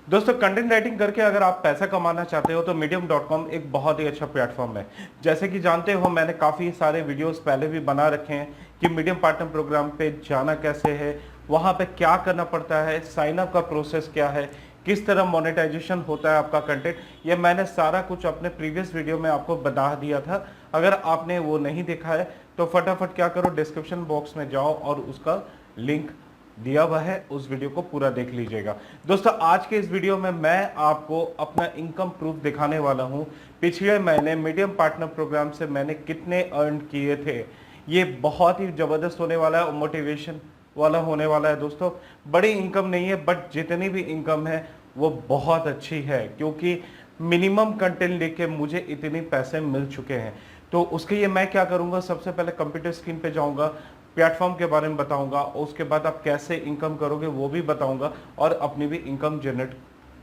दोस्तों, content writing करके अगर आप पैसा कमाना चाहते हो तो medium.com एक बहुत ही अच्छा प्लेटफॉर्म है। जैसे कि जानते हो, मैंने काफ़ी सारे वीडियोस पहले भी बना रखे हैं कि मीडियम पार्टनर प्रोग्राम पे जाना कैसे है, वहाँ पे क्या करना पड़ता है, साइन अप का प्रोसेस क्या है, किस तरह मोनेटाइजेशन होता है आपका कंटेंट। ये मैंने सारा कुछ अपने प्रीवियस वीडियो में आपको बता दिया था। अगर आपने वो नहीं देखा है तो फटाफट क्या करो, डिस्क्रिप्शन बॉक्स में जाओ और उसका लिंक दिया हुआ है, उस वीडियो को पूरा देख लीजिएगा। दोस्तों, आज के इस वीडियो में मैं आपको अपना इनकम प्रूफ दिखाने वाला हूं। पिछले महीने मीडियम पार्टनर प्रोग्राम से मैंने कितने अर्न किए थे। ये बहुत ही जबरदस्त होने वाला है और मोटिवेशन वाला होने वाला है। दोस्तों, बड़ी इनकम नहीं है, बट जितनी भी इनकम है वो बहुत अच्छी है, क्योंकि मिनिमम कंटेंट लेके मुझे इतने पैसे मिल चुके हैं। तो उसके लिए मैं क्या करूंगा, सबसे पहले कंप्यूटर स्क्रीन पे जाऊंगा, प्लेटफॉर्म के बारे में बताऊंगा, उसके बाद आप कैसे इनकम करोगे वो भी बताऊंगा, और अपनी भी इनकम जनरेट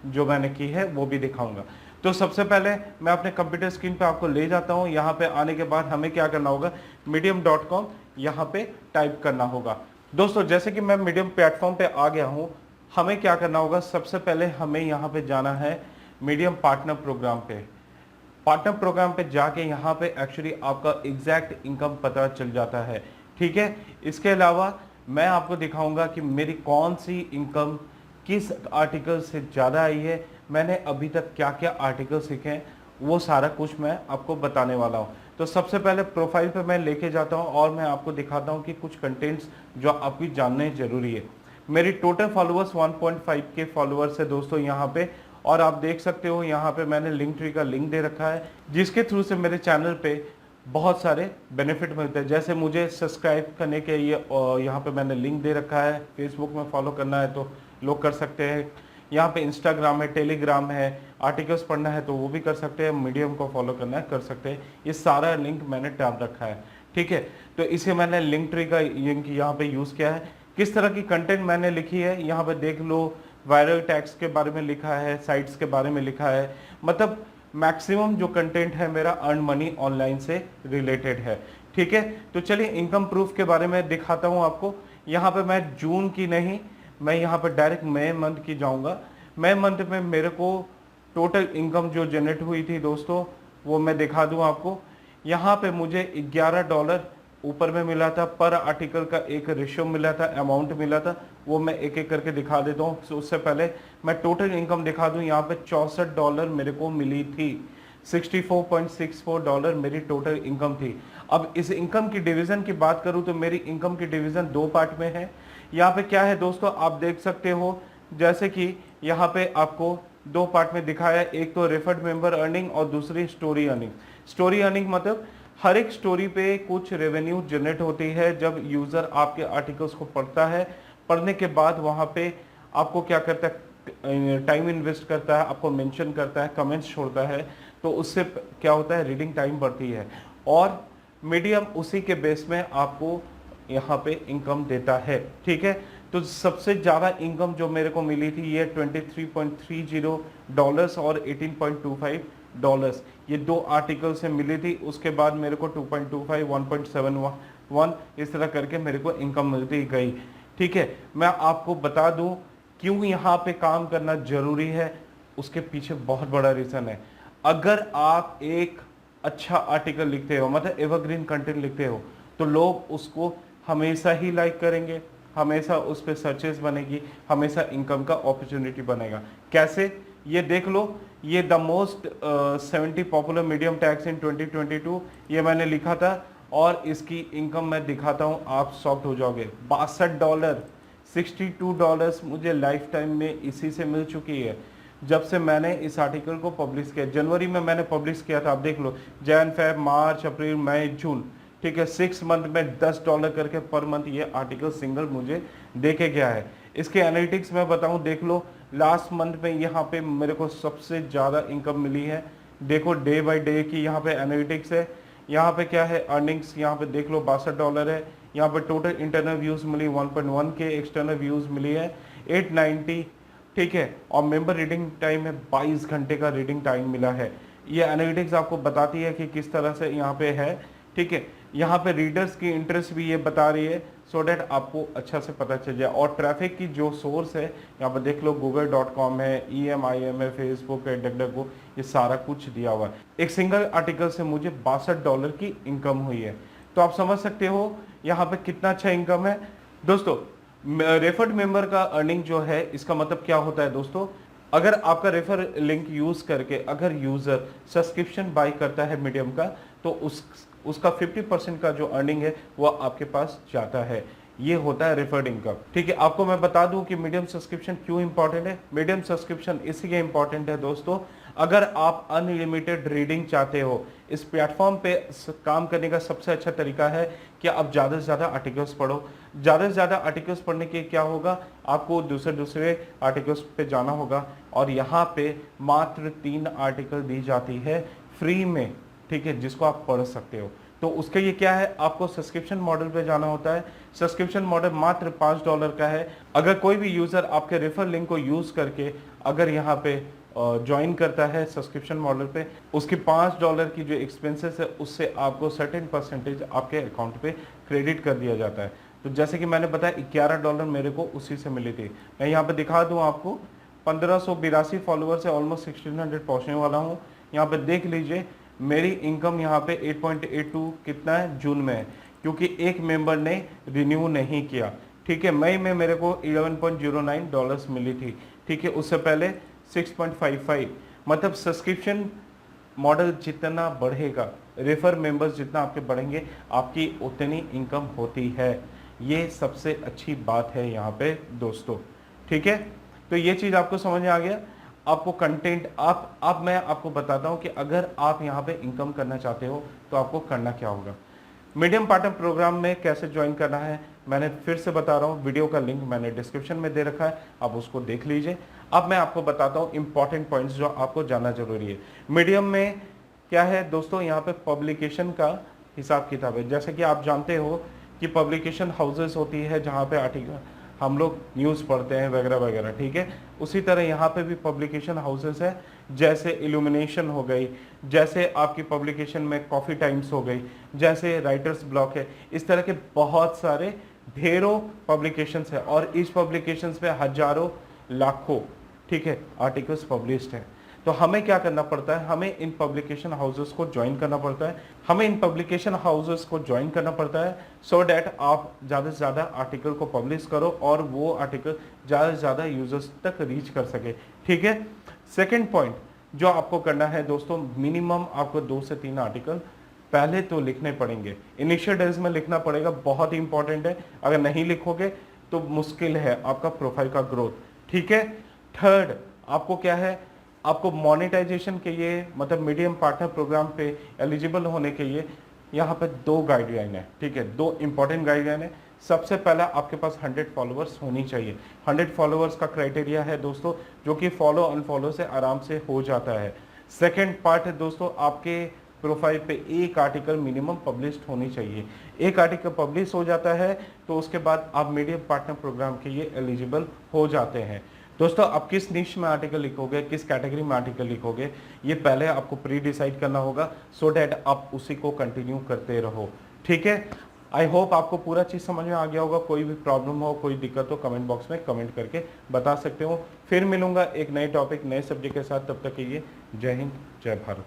जो मैंने की है वो भी दिखाऊंगा। तो सबसे पहले मैं अपने कंप्यूटर स्क्रीन पे आपको ले जाता हूं। यहाँ पे आने के बाद हमें क्या करना होगा, medium.com यहाँ पे टाइप करना होगा। दोस्तों, जैसे कि मैं मीडियम प्लेटफॉर्म पे आ गया हूँ, हमें क्या करना होगा, सबसे पहले हमें यहाँ पे जाना है मीडियम पार्टनर प्रोग्राम पे। पार्टनर प्रोग्राम पे जाके यहाँ पे एक्चुअली आपका एग्जैक्ट इनकम पता चल जाता है। ठीक है, इसके अलावा मैं आपको दिखाऊंगा कि मेरी कौन सी इनकम किस आर्टिकल से ज़्यादा आई है, मैंने अभी तक क्या क्या आर्टिकल सीखे हैं, वो सारा कुछ मैं आपको बताने वाला हूँ। तो सबसे पहले प्रोफाइल पे मैं लेके जाता हूँ और मैं आपको दिखाता हूँ कि कुछ कंटेंट्स जो आपकी जानने जरूरी है। मेरी टोटल फॉलोअर्स 1.5 के फॉलोअर्स है दोस्तों यहाँ पे, और आप देख सकते हो यहाँ पे मैंने लिंक ट्री का लिंक दे रखा है, जिसके थ्रू से मेरे चैनल पे बहुत सारे बेनिफिट मिलते हैं। जैसे मुझे सब्सक्राइब करने के ये यहाँ पे मैंने लिंक दे रखा है, फेसबुक में फॉलो करना है तो लोग कर सकते हैं, यहाँ पे इंस्टाग्राम है, टेलीग्राम है, आर्टिकल्स पढ़ना है तो वो भी कर सकते हैं, मीडियम को फॉलो करना है कर सकते हैं। ये सारा लिंक मैंने डाल रखा है। ठीक है, तो इसे मैंने लिंक ट्री का लिंक यहाँ पे यूज़ किया है। किस तरह की कंटेंट मैंने लिखी है यहाँ पे देख लो। वायरल टैग्स के बारे में लिखा है, साइट्स के बारे में लिखा है, मतलब मैक्सिमम जो कंटेंट है मेरा अर्न मनी ऑनलाइन से रिलेटेड है। ठीक है, तो चलिए इनकम प्रूफ के बारे में दिखाता हूँ आपको। यहाँ पे मैं जून की नहीं, मैं यहाँ पे डायरेक्ट मई मंथ की जाऊँगा। मई मंथ में मेरे को टोटल इनकम जो जनरेट हुई थी दोस्तों, वो मैं दिखा दूँ आपको। यहाँ पे मुझे $11 ऊपर में मिला था, पर आर्टिकल का एक रेशियो मिला था, अमाउंट मिला था, वो मैं एक एक करके दिखा देता हूँ। तो उससे पहले मैं टोटल इनकम दिखा दूँ। यहाँ पे $64 मेरे को मिली थी, $64.64 मेरी टोटल इनकम थी। अब इस इनकम की डिवीजन की बात करूँ तो मेरी इनकम की डिवीजन दो पार्ट में है। यहाँ पे क्या है दोस्तों, आप देख सकते हो, जैसे कि यहाँ पे आपको दो पार्ट में दिखाया है, एक तो रेफर्ड मेंबर अर्निंग और दूसरी स्टोरी अर्निंग। स्टोरी अर्निंग मतलब हर एक स्टोरी पे कुछ रेवेन्यू जनरेट होती है जब यूजर आपके आर्टिकल्स को पढ़ता है। पढ़ने के बाद वहाँ पे आपको क्या करता है, टाइम इन्वेस्ट करता है, आपको मेंशन करता है, कमेंट्स छोड़ता है, तो उससे क्या होता है, रीडिंग टाइम बढ़ती है, और मीडियम उसी के बेस में आपको यहाँ पे इनकम देता है। ठीक है, तो सबसे ज़्यादा इनकम जो मेरे को मिली थी ये $23.30 और $18.25, ये दो आर्टिकल से मिली थी। उसके बाद मेरे को 2.25, 1.71 इस तरह करके मेरे को इनकम मिलती गई। ठीक है, मैं आपको बता दूं क्यों यहाँ पे काम करना जरूरी है, उसके पीछे बहुत बड़ा रीज़न है। अगर आप एक अच्छा आर्टिकल लिखते हो, मतलब एवरग्रीन कंटेंट लिखते हो, तो लोग उसको हमेशा ही लाइक करेंगे, हमेशा उस पर सर्चेस बनेगी, हमेशा इनकम का अपॉर्चुनिटी बनेगा। कैसे, ये देख लो, ये the most 70 popular medium tags इन 2022 ये मैंने लिखा था, और इसकी इनकम मैं दिखाता हूँ, आप शॉक्ड हो जाओगे। $62, $62 मुझे लाइफ टाइम में इसी से मिल चुकी है, जब से मैंने इस आर्टिकल को पब्लिश किया। जनवरी में मैंने पब्लिश किया था, आप देख लो, जैन, फेब, मार्च, अप्रैल, मई, जून। ठीक है, 6 मंथ में $10 करके पर मंथ ये आर्टिकल सिंगल मुझे दे के गया है। इसके एनालिटिक्स में बताऊं, देख लो, लास्ट मंथ में यहाँ पे मेरे को सबसे ज़्यादा इनकम मिली है। देखो डे बाय डे की यहाँ पे एनालिटिक्स है। यहाँ पे क्या है, अर्निंग्स, यहाँ पे देख लो $62 है। यहाँ पे टोटल इंटरनल व्यूज़ मिली 1.1 के, एक्सटर्नल व्यूज़ मिली है 890। ठीक है, और मेंबर रीडिंग टाइम है 22 घंटे का रीडिंग टाइम मिला है। ये एनालिटिक्स आपको बताती है कि किस तरह से यहाँ पे है। ठीक है, यहाँ पे रीडर्स की इंटरेस्ट भी ये बता रही है, सो डैट आपको अच्छा से पता चल जाए। और ट्रैफिक की जो सोर्स है यहाँ पर देख लो, google.com है, EMIM है, फेसबुक है, डगडगो, ये सारा कुछ दिया हुआ है। एक सिंगल आर्टिकल से मुझे $62 की इनकम हुई है। तो आप समझ सकते हो यहाँ पे कितना अच्छा इनकम है। दोस्तों रेफर्ड मेंबर का अर्निंग जो है, इसका मतलब क्या होता है दोस्तों, अगर आपका रेफर लिंक यूज करके अगर यूजर सब्सक्रिप्शन बाय करता है मीडियम का, तो उसका 50% का जो अर्निंग है वो आपके पास जाता है। ये होता है रेफर्ड इनकम। ठीक है, आपको मैं बता दूं कि मीडियम सब्सक्रिप्शन क्यों इंपॉर्टेंट है। मीडियम सब्सक्रिप्शन इसलिए इंपॉर्टेंट है दोस्तों, अगर आप अनलिमिटेड रीडिंग चाहते हो, इस प्लेटफॉर्म पे काम करने का सबसे अच्छा तरीका है कि आप ज़्यादा से ज़्यादा आर्टिकल्स पढ़ो। ज़्यादा से ज़्यादा आर्टिकल्स पढ़ने के क्या होगा, आपको दूसरे आर्टिकल्स पे जाना होगा, और यहाँ पे मात्र 3 आर्टिकल दी जाती है फ्री में, ठीक है, जिसको आप पढ़ सकते हो। तो उसके लिए क्या है, आपको सब्सक्रिप्शन मॉडल पे जाना होता है। सब्सक्रिप्शन मॉडल मात्र $5 का है। अगर कोई भी यूजर आपके रेफर लिंक को यूज करके अगर यहाँ पे ज्वाइन करता है सब्सक्रिप्शन मॉडल पे, उसकी $5 की जो एक्सपेंसेस है उससे आपको सर्टेन परसेंटेज आपके अकाउंट पे क्रेडिट कर दिया जाता है। तो जैसे कि मैंने बताया $11 मेरे को उसी से मिली थी। मैं यहाँ पे दिखा दूँ आपको, 1582 फॉलोअर से ऑलमोस्ट 1600 पहुँचने वाला हूँ। यहाँ पे देख लीजिए मेरी इनकम यहाँ पे 8.82 कितना है, जून में है, क्योंकि एक मेंबर ने रिन्यू नहीं किया। ठीक है, मई में मेरे को $11.09 मिली थी। ठीक है, उससे पहले 6.55। मतलब सब्सक्रिप्शन मॉडल जितना बढ़ेगा, रेफर मेंबर्स जितना आपके बढ़ेंगे, आपकी उतनी इनकम होती है। ये सबसे अच्छी बात है यहाँ पे दोस्तों। ठीक है, तो ये चीज़ आपको समझ में आ गया। आपको कंटेंट आप मैं आपको बताता हूँ कि अगर आप यहाँ पे इनकम करना चाहते हो तो आपको करना क्या होगा। मीडियम पार्टनर प्रोग्राम में कैसे ज्वाइन करना है, मैंने फिर से बता रहा हूँ, वीडियो का लिंक मैंने डिस्क्रिप्शन में दे रखा है, आप उसको देख लीजिए। अब मैं आपको बताता हूँ इंपॉर्टेंट पॉइंट्स जो आपको जानना जरूरी है। मीडियम में क्या है दोस्तों, यहाँ पे पब्लिकेशन का हिसाब किताब है। जैसे कि आप जानते हो कि पब्लिकेशन हाउसेस होती है जहाँ पे आर्टिकल हम लोग न्यूज़ पढ़ते हैं वगैरह वगैरह। ठीक है, उसी तरह यहाँ पे भी पब्लिकेशन हाउसेस है, जैसे इल्यूमिनेशन हो गई, जैसे आपकी पब्लिकेशन में कॉफ़ी टाइम्स हो गई, जैसे राइटर्स ब्लॉक है। इस तरह के बहुत सारे ढेरों पब्लिकेशंस है, और इस पब्लिकेशंस पे हजारों लाखों, ठीक है, आर्टिकल्स पब्लिश्ड है। तो हमें क्या करना पड़ता है, हमें इन पब्लिकेशन हाउसेस को ज्वाइन करना पड़ता है। हमें इन पब्लिकेशन हाउसेस को ज्वाइन करना पड़ता है सो डैट आप ज़्यादा से ज़्यादा आर्टिकल को पब्लिश करो और वो आर्टिकल ज़्यादा से ज़्यादा यूजर्स तक रीच कर सके। ठीक है, सेकेंड पॉइंट जो आपको करना है दोस्तों, मिनिमम आपको 2 से 3 आर्टिकल पहले तो लिखने पड़ेंगे। इनिशियल डेज में लिखना पड़ेगा, बहुत ही इंपॉर्टेंट है। अगर नहीं लिखोगे तो मुश्किल है आपका प्रोफाइल का ग्रोथ। ठीक है, थर्ड आपको क्या है, आपको मोनेटाइजेशन के लिए, मतलब मीडियम पार्टनर प्रोग्राम पे एलिजिबल होने के लिए यहाँ पे 2 गाइडलाइन है। ठीक है, 2 इंपॉर्टेंट गाइडलाइन है। सबसे पहला, आपके पास 100 फॉलोअर्स होनी चाहिए। 100 फॉलोअर्स का क्राइटेरिया है दोस्तों, जो कि फॉलो अनफॉलो से आराम से हो जाता है। सेकेंड पार्ट है दोस्तों, आपके प्रोफाइल पे 1 आर्टिकल मिनिमम पब्लिश्ड होनी चाहिए। 1 आर्टिकल पब्लिश हो जाता है तो उसके बाद आप मीडियम पार्टनर प्रोग्राम के लिए एलिजिबल हो जाते हैं। दोस्तों आप किस निश में आर्टिकल लिखोगे, किस कैटेगरी में आर्टिकल लिखोगे, ये पहले आपको प्री डिसाइड करना होगा सो डैट आप उसी को कंटिन्यू करते रहो। ठीक है, आई होप आपको पूरा चीज़ समझ में आ गया होगा। कोई भी प्रॉब्लम हो, कोई दिक्कत हो, कमेंट बॉक्स में कमेंट करके बता सकते हो। फिर मिलूंगा एक नए टॉपिक, नए सब्जेक्ट के साथ। तब तक के लिए जय हिंद, जय भारत।